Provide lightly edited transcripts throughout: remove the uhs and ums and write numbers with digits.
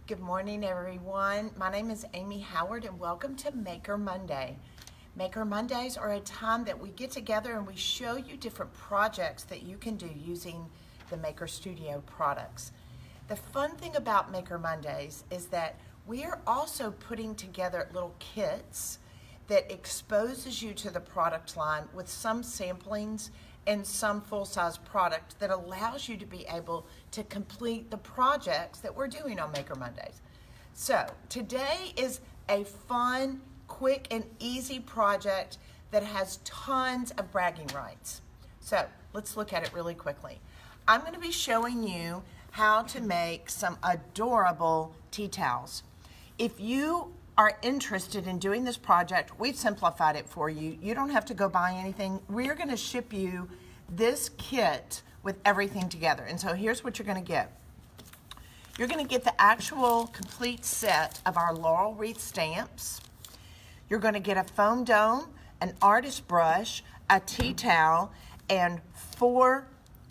Good morning, everyone. My name is Amy Howard, and welcome to Maker Monday. Maker Mondays are a time that we get together and we show you different projects that you can do using the Maker Studio products. The fun thing about Maker Mondays is that we are also putting together little kits that exposes you to the product line with some samplings and some full-size product that allows you to be able to complete the projects that we're doing on Maker Mondays. So today is a fun, quick, and easy project that has tons of bragging rights. So let's look at it really quickly. I'm going to be showing you how to make some adorable tea towels. If you are interested in doing this project, we've simplified it for you. You don't have to go buy anything. We're going to ship you this kit with everything together. And so here's what you're going to get. You're going to get the actual complete set of our laurel wreath stamps. You're going to get a foam dome, an artist brush, a tea towel, and 4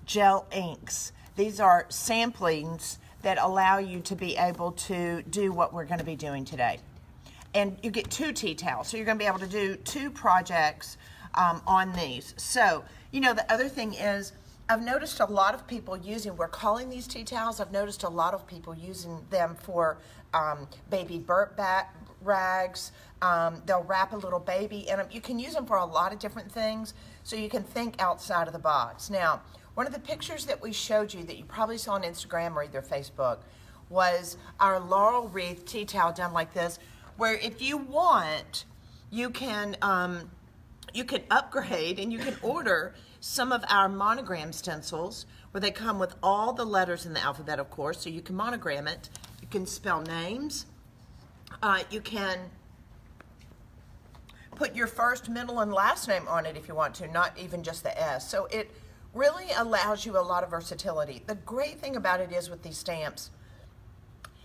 gel inks. These are samplings that allow you to be able to do what we're going to be doing today. And you get 2 tea towels, so you're going to be able to do 2 projects on these. So, you know, the other thing is, I've noticed a lot of people we're calling these tea towels, I've noticed a lot of people using them for baby burp rags. They'll wrap a little baby in them. You can use them for a lot of different things, so you can think outside of the box. Now, one of the pictures that we showed you that you probably saw on Instagram or either Facebook was our laurel wreath tea towel done like this, where if you want, you can upgrade and you can order some of our monogram stencils where they come with all the letters in the alphabet, of course, so you can monogram it. You can spell names. You can put your first, middle, and last name on it if you want to, not even just the S. So it really allows you a lot of versatility. The great thing about it is with these stamps,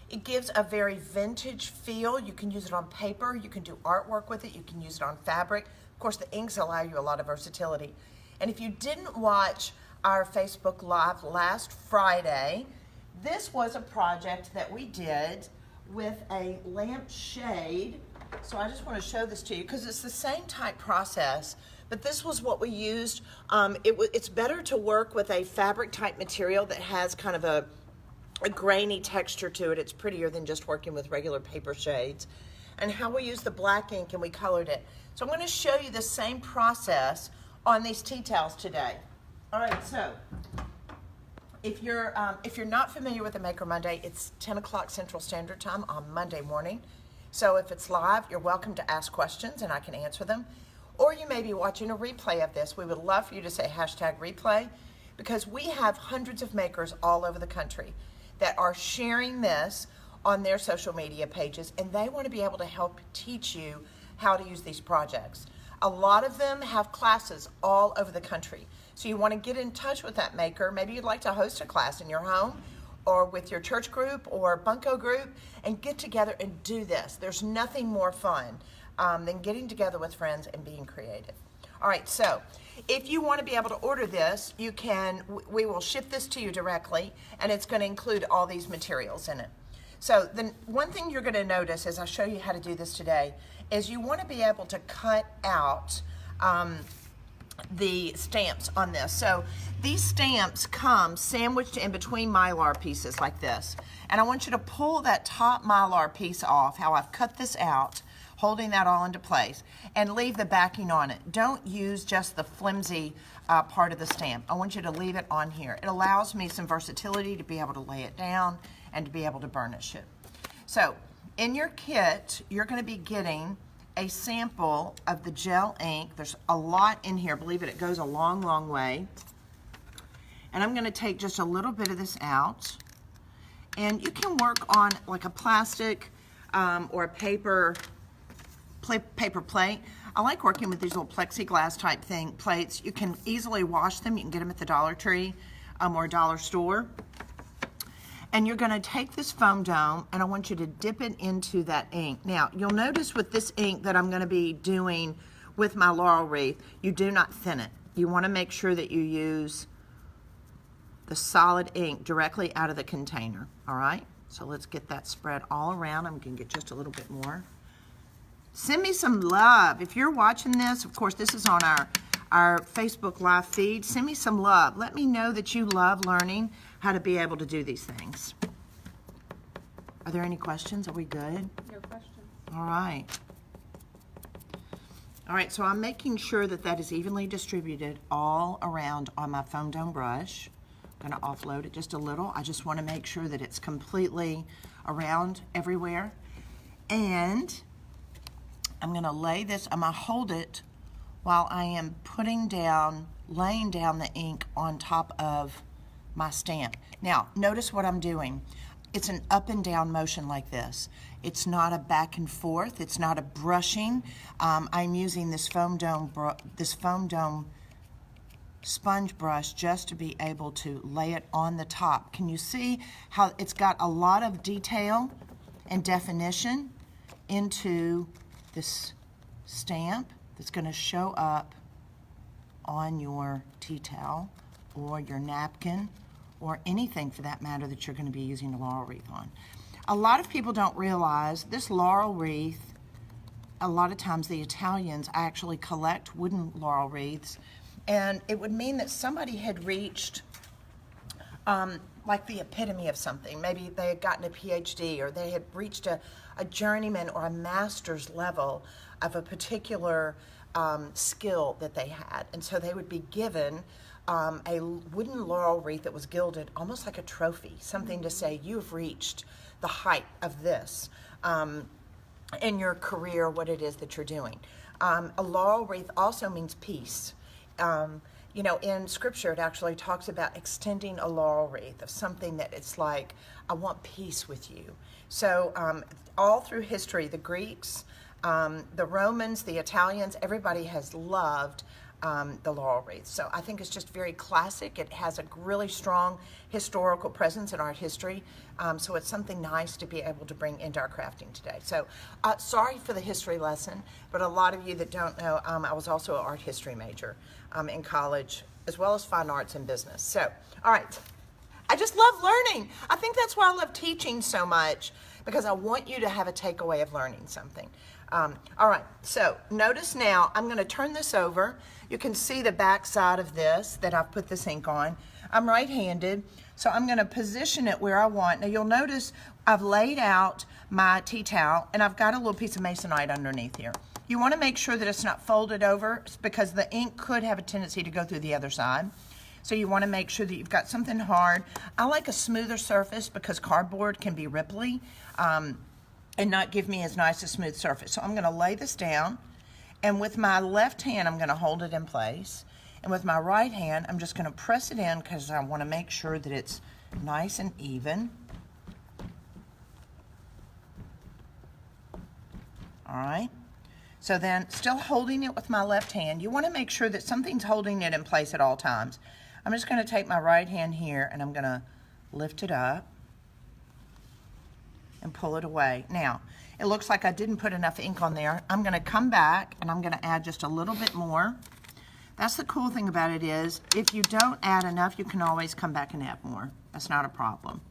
it gives a very vintage feel. You can use it on paper, you can do artwork with it, you can use it on fabric. Of course, the inks allow you a lot of versatility. And if you didn't watch our Facebook Live last Friday, this was a project that we did with a lampshade. So I just want to show this to you because it's the same type process, but this was what we used. It's better to work with a fabric type material that has kind of a grainy texture to it. It's prettier than just working with regular paper shades. And how we used the black ink and we colored it. So I'm going to show you the same process on these tea towels today. All right, so if you're not familiar with the Maker Monday, it's 10 o'clock Central Standard Time on Monday morning. So if it's live, you're welcome to ask questions and I can answer them. Or you may be watching a replay of this. We would love for you to say #replay because we have hundreds of makers all over the country that are sharing this on their social media pages, and they want to be able to help teach you how to use these projects. A lot of them have classes all over the country. So you want to get in touch with that maker. Maybe you'd like to host a class in your home or with your church group or bunco group and get together and do this. There's nothing more fun than getting together with friends and being creative. All right, so if you want to be able to order this, we will ship this to you directly, and it's going to include all these materials in it. So the one thing you're going to notice as I show you how to do this today is you want to be able to cut out the stamps on this. So these stamps come sandwiched in between Mylar pieces like this. And I want you to pull that top Mylar piece off, how I've cut this out, holding that all into place, and leave the backing on it. Don't use just the flimsy part of the stamp. I want you to leave it on here. It allows me some versatility to be able to lay it down and to be able to burnish it. So in your kit, you're going to be getting a sample of the gel ink. There's a lot in here. Believe it goes a long, long way. And I'm going to take just a little bit of this out. And you can work on like a plastic or a paper plate. I like working with these little plexiglass type plates. You can easily wash them. You can get them at the Dollar Tree or dollar store. And you're going to take this foam dome and I want you to dip it into that ink. Now, you'll notice with this ink that I'm going to be doing with my laurel wreath, you do not thin it. You want to make sure that you use the solid ink directly out of the container, all right? So let's get that spread all around. I'm gonna get just a little bit more. Send me some love. If you're watching this, of course, this is on our Facebook live feed. Send me some love. Let me know that you love learning how to be able to do these things. Are there any questions? Are we good? No questions. All right. All right, so I'm making sure that that is evenly distributed all around on my foam dome brush. I'm gonna offload it just a little. I just wanna make sure that it's completely around everywhere. And I'm gonna lay this, I'm gonna hold it while I am laying down the ink on top of my stamp. Now, notice what I'm doing. It's an up and down motion like this. It's not a back and forth. It's not a brushing. I'm using this foam dome sponge brush just to be able to lay it on the top. Can you see how it's got a lot of detail and definition into this stamp that's going to show up on your tea towel or your napkin or anything for that matter that you're going to be using a laurel wreath on. A lot of people don't realize this laurel wreath, a lot of times the Italians actually collect wooden laurel wreaths, and it would mean that somebody had reached like the epitome of something. Maybe they had gotten a PhD, or they had reached a journeyman or a master's level of a particular skill that they had. And so they would be given a wooden laurel wreath that was gilded, almost like a trophy, something to say, you've reached the height of this in your career, what it is that you're doing. A laurel wreath also means peace. You know, in scripture, it actually talks about extending a laurel wreath of something that it's like, I want peace with you. So all through history, the Greeks, the Romans, the Italians, everybody has loved the laurel wreath. So I think it's just very classic. It has a really strong historical presence in art history. So it's something nice to be able to bring into our crafting today. So sorry for the history lesson, but a lot of you that don't know, I was also an art history major in college, as well as fine arts and business. So, all right. I just love learning. I think that's why I love teaching so much, because I want you to have a takeaway of learning something. All right, so notice now, I'm gonna turn this over. You can see the back side of this that I've put this ink on. I'm right-handed, so I'm gonna position it where I want. Now you'll notice I've laid out my tea towel, and I've got a little piece of masonite underneath here. You wanna make sure that it's not folded over, because the ink could have a tendency to go through the other side. So you wanna make sure that you've got something hard. I like a smoother surface because cardboard can be ripply and not give me as nice a smooth surface. So I'm gonna lay this down, and with my left hand, I'm gonna hold it in place. And with my right hand, I'm just gonna press it in because I wanna make sure that it's nice and even. All right. So then, still holding it with my left hand, you wanna make sure that something's holding it in place at all times. I'm just gonna take my right hand here and I'm gonna lift it up and pull it away. Now, it looks like I didn't put enough ink on there. I'm gonna come back and I'm gonna add just a little bit more. That's the cool thing about it is, if you don't add enough, you can always come back and add more. That's not a problem.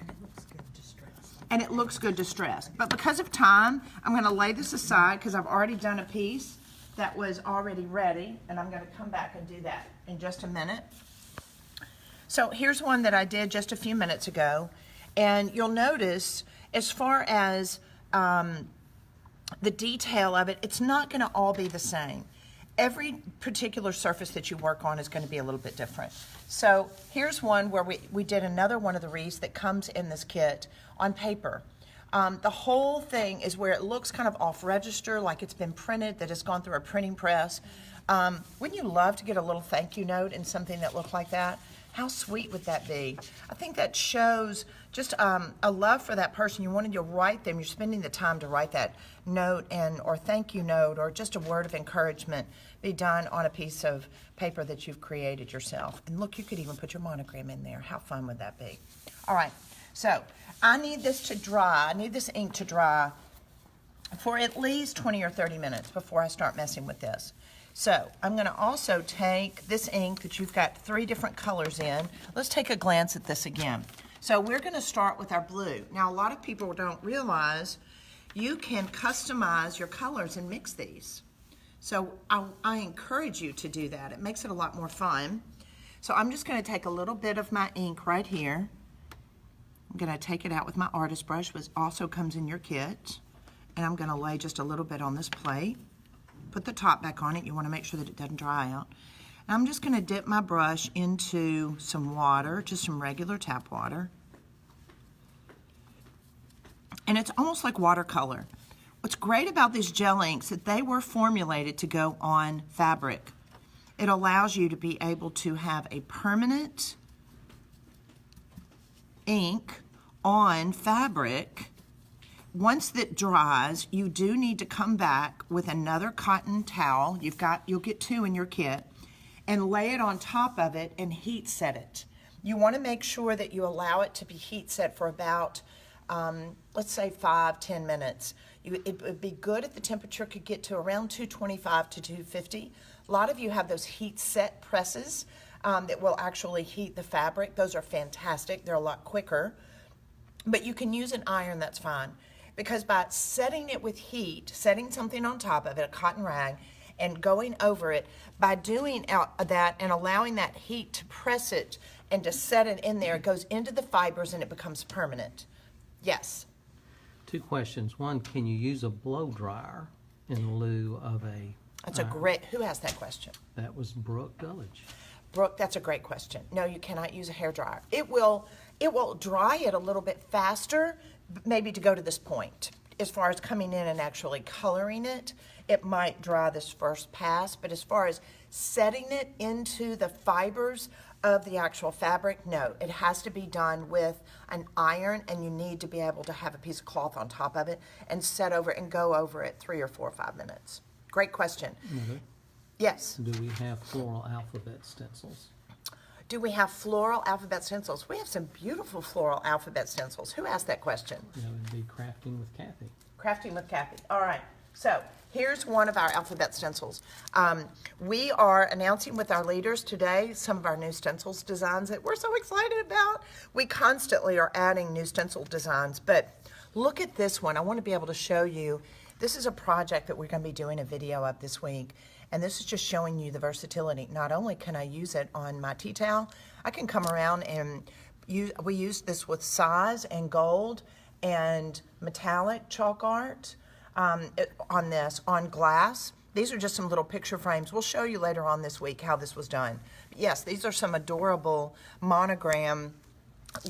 And it looks good distressed. But because of time, I'm gonna lay this aside because I've already done a piece that was already ready, and I'm gonna come back and do that in just a minute. So here's one that I did just a few minutes ago, and you'll notice as far as the detail of it, it's not gonna all be the same. Every particular surface that you work on is gonna be a little bit different. So here's one where we did another one of the wreaths that comes in this kit on paper. The whole thing is where it looks kind of off register, like it's been printed, that it's gone through a printing press. Wouldn't you love to get a little thank you note in something that looked like that? How sweet would that be? I think that shows just a love for that person. You wanted to write them. You're spending the time to write that note or thank you note or just a word of encouragement be done on a piece of paper that you've created yourself. And look, you could even put your monogram in there. How fun would that be? All right, so I need this to dry. I need this ink to dry for at least 20 or 30 minutes before I start messing with this. So I'm gonna also take this ink that you've got 3 different colors in. Let's take a glance at this again. So we're going to start with our blue. Now, a lot of people don't realize you can customize your colors and mix these. So I encourage you to do that. It makes it a lot more fun. So I'm just going to take a little bit of my ink right here. I'm going to take it out with my artist brush, which also comes in your kit. And I'm going to lay just a little bit on this plate. Put the top back on it. You want to make sure that it doesn't dry out. And I'm just going to dip my brush into some water, just some regular tap water. And it's almost like watercolor. What's great about these gel inks is that they were formulated to go on fabric. It allows you to be able to have a permanent ink on fabric. Once that dries, you do need to come back with another cotton towel. You'll get 2 in your kit, and lay it on top of it and heat set it. You want to make sure that you allow it to be heat set for about, let's say 5-10 minutes. It would be good if the temperature could get to around 225 to 250. A lot of you have those heat set presses that will actually heat the fabric. Those are fantastic. They're a lot quicker. But you can use an iron, that's fine. Because by setting it with heat, setting something on top of it, a cotton rag, and going over it, by doing that and allowing that heat to press it and to set it in there, it goes into the fibers and it becomes permanent. Yes? 2 questions. One, can you use a blow dryer in lieu of a... That's a great... Who asked that question? That was Brooke Gullidge. Brooke, that's a great question. No, you cannot use a hair dryer. It will dry it a little bit faster, maybe to go to this point. As far as coming in and actually coloring it, it might dry this first pass, but as far as setting it into the fibers of the actual fabric, no. It has to be done with an iron, and you need to be able to have a piece of cloth on top of it and set over it and go over it 3 or 4 or 5 minutes. Great question. Mother, yes? do we have floral alphabet stencils? Do we have floral alphabet stencils? We have some beautiful floral alphabet stencils. Who asked that question? That would be Crafting with Kathy. Crafting with Kathy. All right. So here's one of our alphabet stencils. We are announcing with our leaders today some of our new stencils designs that we're so excited about. We constantly are adding new stencil designs, but look at this one. I want to be able to show you. This is a project that we're going to be doing a video of this week, and this is just showing you the versatility. Not only can I use it on my tea towel, I can come around and we use this with size and gold and metallic chalk art on glass. These are just some little picture frames. We'll show you later on this week how this was done. But yes, these are some adorable monogram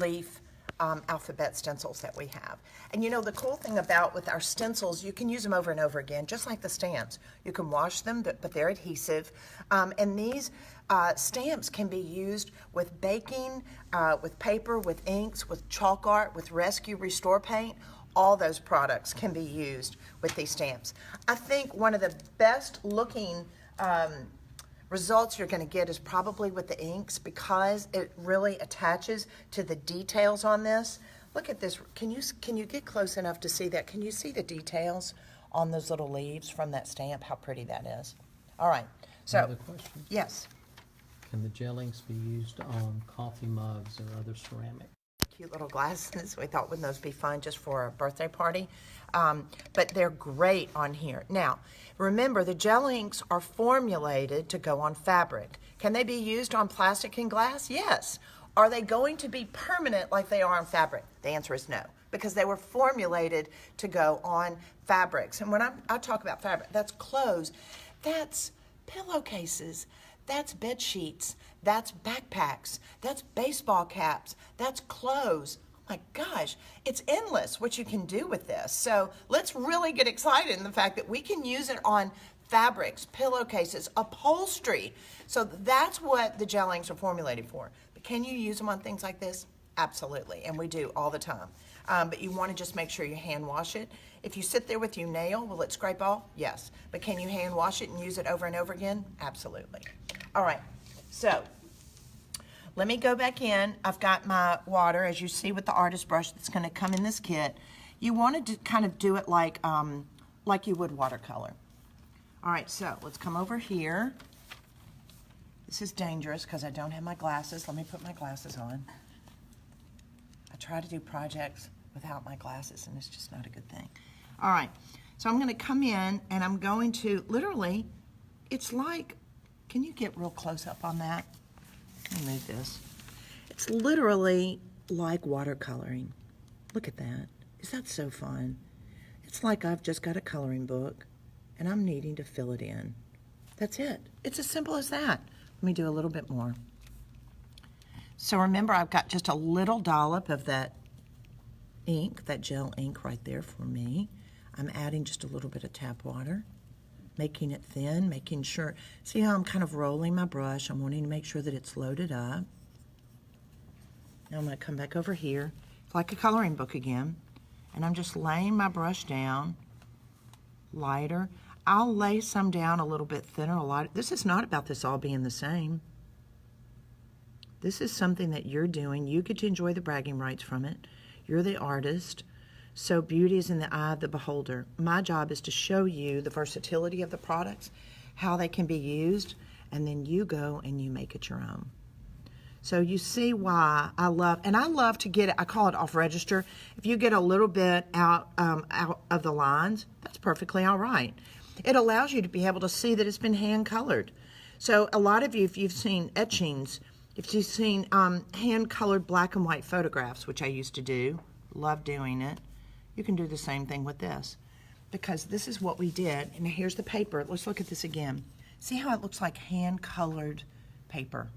leaf alphabet stencils that we have. And you know, the cool thing about with our stencils, you can use them over and over again, just like the stamps. You can wash them, but they're adhesive. And these stamps can be used with baking, with paper, with inks, with chalk art, with rescue restore paint. All those products can be used with these stamps. I think one of the best looking results you're going to get is probably with the inks, because it really attaches to the details on this. Look at this. Can you get close enough to see that? Can you see the details on those little leaves from that stamp? How pretty that is. All right. So, Another question. Yes. Can the gel inks be used on coffee mugs or other ceramic? Cute little glasses. We thought, wouldn't those be fun just for a birthday party? But they're great on here. Now, remember, the gel inks are formulated to go on fabric. Can they be used on plastic and glass? Yes. Are they going to be permanent like they are on fabric? The answer is no, because they were formulated to go on fabrics. And when I talk about fabric, that's clothes, that's pillowcases, that's bed sheets, that's backpacks, that's baseball caps, that's clothes. Oh my gosh, it's endless what you can do with this. So let's really get excited in the fact that we can use it on fabrics, pillowcases, upholstery. So that's what the gel inks are formulated for. But can you use them on things like this? Absolutely, and we do all the time. But you want to just make sure you hand wash it. If you sit there with your nail, will it scrape off? Yes. But can you hand wash it and use it over and over again? Absolutely. All right, so let me go back in. I've got my water, as you see with the artist brush that's going to come in this kit. You want to kind of do it like you would watercolor. All right, so let's come over here. This is dangerous because I don't have my glasses. Let me put my glasses on. try to do projects without my glasses, and it's just not a good thing. All right, so I'm gonna come in and I'm going to, literally, it's like, can you get real close up on that? Let me move this. It's literally like watercoloring. Look at that. Is that so fun? It's like I've just got a coloring book and I'm needing to fill it in. That's it. It's as simple as that. Let me do a little bit more. So remember, I've got just a little dollop of that ink, that gel ink right there for me. I'm adding just a little bit of tap water, making it thin, making sure, see how I'm kind of rolling my brush? I'm wanting to make sure that it's loaded up. Now I'm going to come back over here, it's like a coloring book again, and I'm just laying my brush down lighter. I'll lay some down a little bit thinner, a lighter. This is not about this all being the same. This is something that you're doing. You get to enjoy the bragging rights from it. You're the artist. So beauty is in the eye of the beholder. My job is to show you the versatility of the products, how they can be used, and then you go and you make it your own. So you see why I love to get it, I call it off register. If you get a little bit out of the lines, that's perfectly all right. It allows you to be able to see that it's been hand colored. So a lot of you, if you've seen etchings, if you've seen hand colored black and white photographs, which I used to do, love doing it, you can do the same thing with this. Because this is what we did, and here's the paper. Let's look at this again. See how it looks like hand colored paper?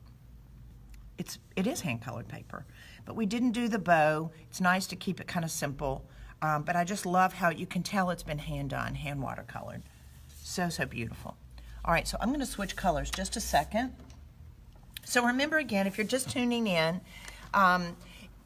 It is hand colored paper, but we didn't do the bow. It's nice to keep it kind of simple, but I just love how you can tell it's been hand done, hand watercolored. So, so beautiful. All right, so I'm gonna switch colors just a second. So remember again, if you're just tuning in,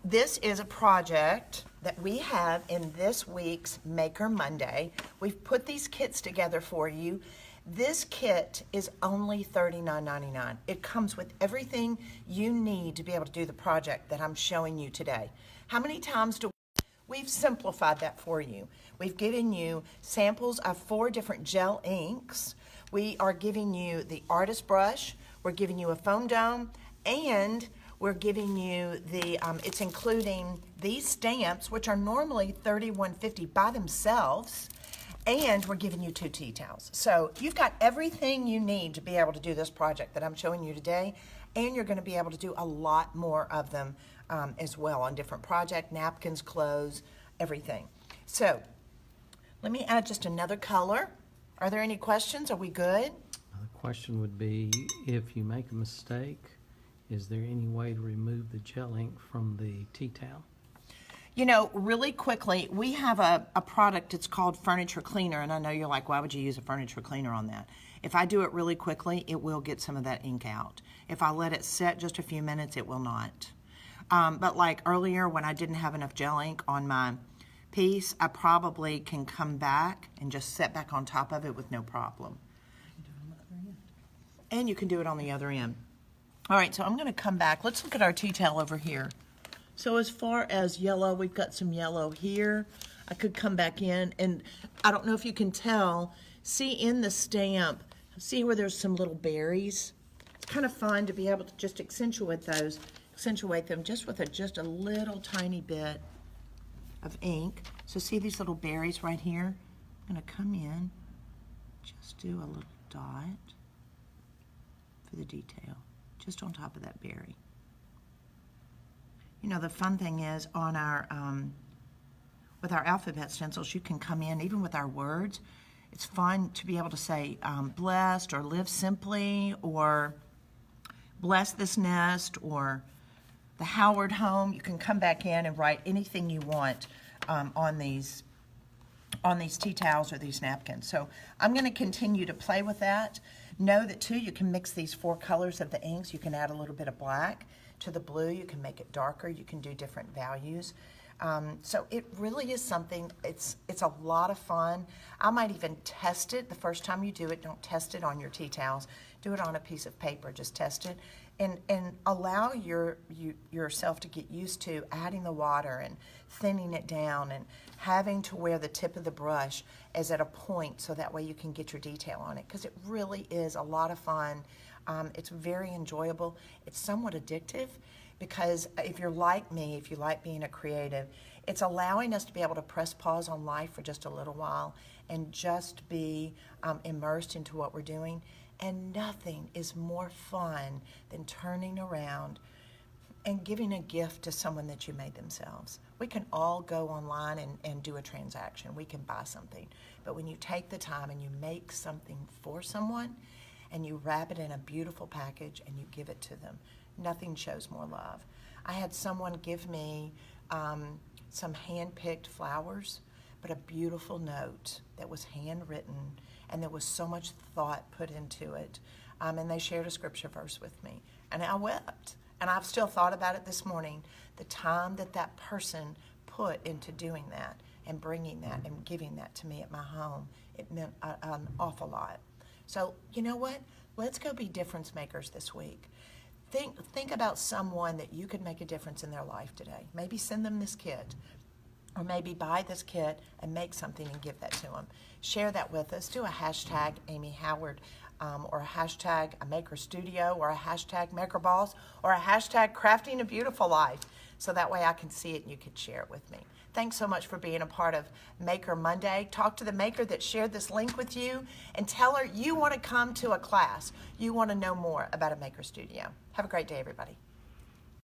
this is a project that we have in this week's Maker Monday. We've put these kits together for you. This kit is only $39.99. It comes with everything you need to be able to do the project that I'm showing you today. How many times do we've simplified that for you? We've given you samples of 4 different gel inks. We are giving you the artist brush. We're giving you a foam dome, and we're giving you the, it's including these stamps, which are normally $31.50 by themselves, and we're giving you 2 tea towels. So you've got everything you need to be able to do this project that I'm showing you today, and you're gonna be able to do a lot more of them as well on different projects, napkins, clothes, everything. So let me add just another color. Are there any questions? Are we good? The question would be, if you make a mistake, is there any way to remove the gel ink from the tea towel? You know, really quickly, we have a product, it's called Furniture Cleaner, and I know you're like, why would you use a furniture cleaner on that? If I do it really quickly, it will get some of that ink out. If I let it set just a few minutes, it will not. But like earlier, when I didn't have enough gel ink on my piece, I probably can come back and just set back on top of it with no problem. And you can do it on the other end. All right, so I'm gonna come back. Let's look at our tea towel over here. So as far as yellow, we've got some yellow here. I could come back in, and I don't know if you can tell, see in the stamp, see where there's some little berries? It's kind of fun to be able to just accentuate them just with just a little tiny bit of ink. So see these little berries right here? I'm gonna come in, just do a little dot for the detail, just on top of that berry. You know, the fun thing is on our, with our alphabet stencils, you can come in, even with our words, it's fun to be able to say blessed or live simply or bless this nest or the Howard home. You can come back in and write anything you want on these tea towels or these napkins. So I'm going to continue to play with that. Know that too, you can mix these 4 colors of the inks. You can add a little bit of black to the blue. You can make it darker. You can do different values. So it really is something, it's a lot of fun. I might even test it the first time you do it. Don't test it on your tea towels. Do it on a piece of paper. Just test it and allow yourself to get used to adding the water and thinning it down and having to wear the tip of the brush as at a point so that way you can get your detail on it, because it really is a lot of fun. It's very enjoyable. It's somewhat addictive because if you're like me, if you like being a creative, it's allowing us to be able to press pause on life for just a little while and just be immersed into what we're doing. And nothing is more fun than turning around and giving a gift to someone that you made themselves. We can all go online and do a transaction. We can buy something. But when you take the time and you make something for someone and you wrap it in a beautiful package and you give it to them, nothing shows more love. I had someone give me some hand-picked flowers, but a beautiful note that was handwritten, and there was so much thought put into it. And they shared a scripture verse with me, and I wept. And I've still thought about it this morning, the time that that person put into doing that and bringing that and giving that to me at my home. It meant an awful lot. So you know what? Let's go be difference makers this week. Think about someone that you could make a difference in their life today. Maybe send them this kit, or maybe buy this kit and make something and give that to them. Share that with us. Do a hashtag Amy Howard, or a hashtag a Maker Studio, or a hashtag Maker Boss, or a hashtag Crafting a Beautiful Life. So that way I can see it and you can share it with me. Thanks so much for being a part of Maker Monday. Talk to the maker that shared this link with you and tell her you want to come to a class. You want to know more about a Maker Studio. Have a great day, everybody.